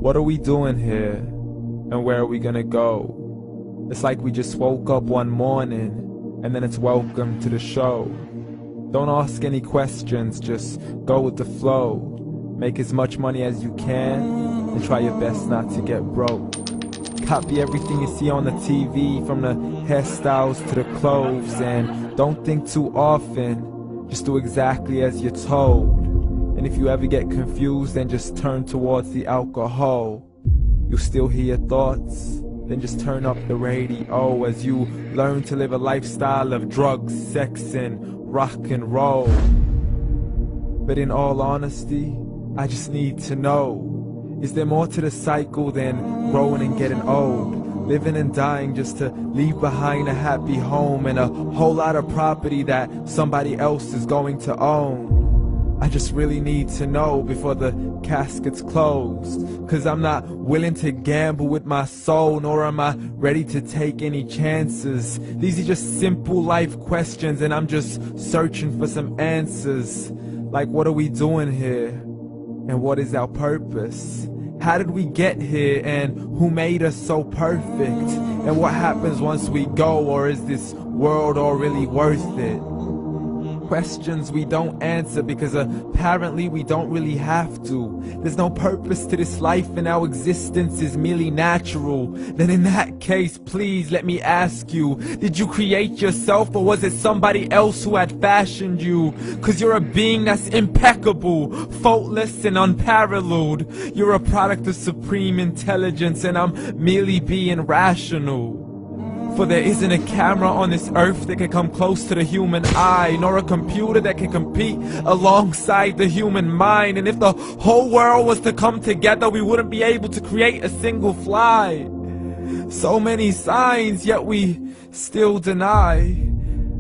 What are we doing here? And where are we gonna go? It's like we just woke up one morning, and then it's welcome to the show. Don't ask any questions, just go with the flow. Make as much money as you can, and try your best not to get broke. Copy everything you see on the TV, from the hairstyles to the clothes, and don't think too often, just do exactly as you're told. And if you ever get confused, then just turn towards the alcohol. You still hear your thoughts? Then just turn up the radio as you learn to live a lifestyle of drugs, sex, and rock and roll. But in all honesty, I just need to know, is there more to the cycle than growing and getting old? Living and dying just to leave behind a happy home and a whole lot of property that somebody else is going to own. I just really need to know before the casket's closed, 'cause I'm not willing to gamble with my soul, nor am I ready to take any chances. These are just simple life questions, and I'm just searching for some answers. Like, what are we doing here? And what is our purpose? How did we get here, and who made us so perfect? And what happens once we go, or is this world all really worth it? Questions we don't answer because apparently we don't really have to. There's no purpose to this life and our existence is merely natural. Then in that case, please let me ask you, did you create yourself, or was it somebody else who had fashioned you? 'Cause you're a being that's impeccable, faultless and unparalleled. You're a product of supreme intelligence, and I'm merely being rational. For there isn't a camera on this earth that can come close to the human eye, nor a computer that can compete alongside the human mind. And if the whole world was to come together, we wouldn't be able to create a single fly. So many signs, yet we still deny.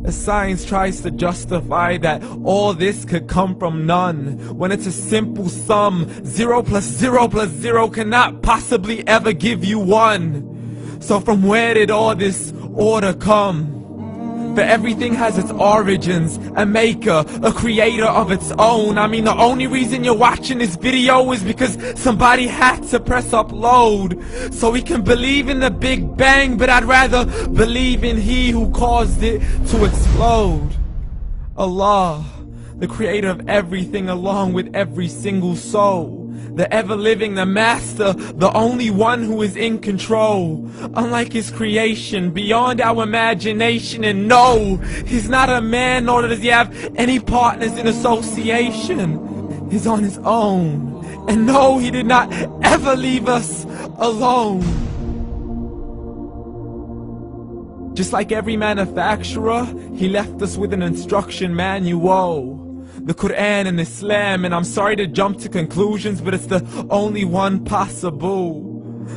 As science tries to justify that all this could come from none, when it's a simple sum. 0 plus 0 plus 0 cannot possibly ever give you 1. So from where did all this order come? For everything has its origins, a maker, a creator of its own. I mean, the only reason you're watching this video is because somebody had to press upload. So we can believe in the Big Bang, but I'd rather believe in He who caused it to explode. Allah, the creator of everything along with every single soul. The ever-living, the master, the only one who is in control. Unlike his creation, beyond our imagination. And no, he's not a man, nor does he have any partners in association. He's on his own. And no, he did not ever leave us alone. Just like every manufacturer, he left us with an instruction manual. The Quran and Islam, and I'm sorry to jump to conclusions, but it's the only one possible.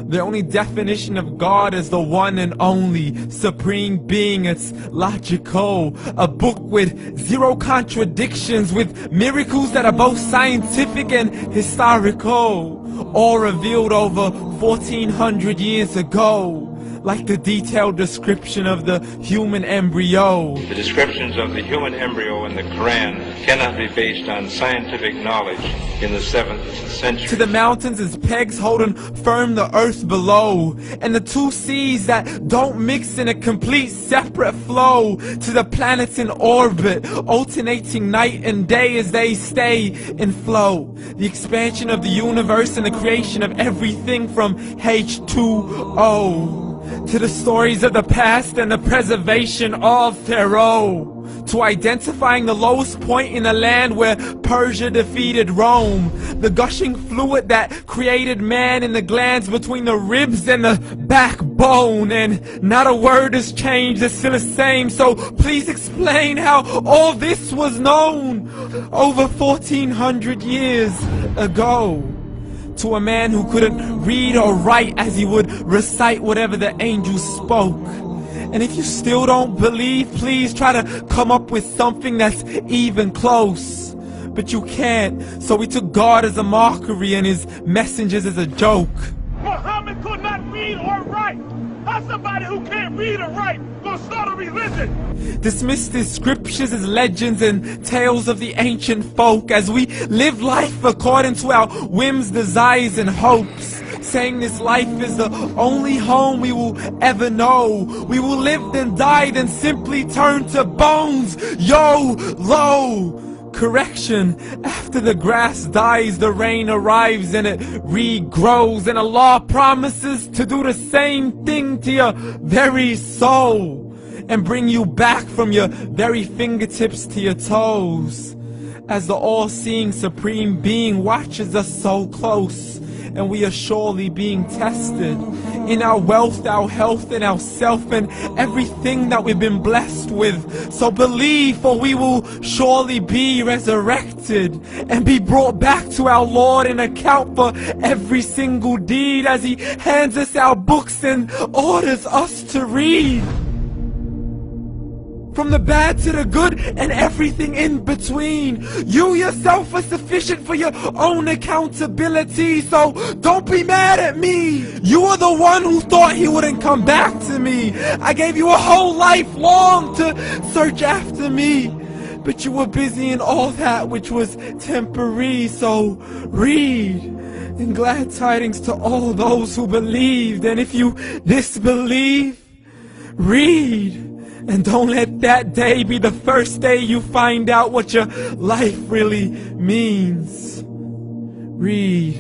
The only definition of God is the one and only supreme being. It's logical, a book with 0 contradictions, with miracles that are both scientific and historical, all revealed over 1400 years ago. Like the detailed description of the human embryo. The descriptions of the human embryo in the Quran cannot be based on scientific knowledge in the 7th century. To the mountains as pegs holding firm the earth below, and the 2 seas that don't mix in a complete separate flow. To the planets in orbit, alternating night and day as they stay in flow. The expansion of the universe and the creation of everything from H2O. To the stories of the past and the preservation of Pharaoh. To identifying the lowest point in the land where Persia defeated Rome. The gushing fluid that created man in the glands between the ribs and the backbone. And not a word has changed, it's still the same. So please explain how all this was known over 1400 years ago. To a man who couldn't read or write, as he would recite whatever the angels spoke. And if you still don't believe, please try to come up with something that's even close. But you can't, so we took God as a mockery and his messengers as a joke. Muhammad could not read or write. How's somebody who can't read or write gonna start a religion? Dismissed his scriptures as legends and tales of the ancient folk, as we live life according to our whims, desires, and hopes. saying this life is the only home we will ever know. We will live then die, then simply turn to bones. YOLO! Correction, after the grass dies, the rain arrives and it regrows, and Allah promises to do the same thing to your very soul and bring you back from your very fingertips to your toes, as the all-seeing supreme being watches us so close, and we are surely being tested in our wealth, our health, and our self, and everything that we've been blessed with. So believe, for we will surely be resurrected and be brought back to our Lord and account for every single deed, as He hands us our books and orders us to read. From the bad to the good and everything in between. You yourself are sufficient for your own accountability, so don't be mad at me. You are the one who thought He wouldn't come back to me. I gave you a whole life long to search after me, but you were busy in all that which was temporary. So read, and glad tidings to all those who believed. And if you disbelieve, read. And don't let that day be the first day you find out what your life really means. Read.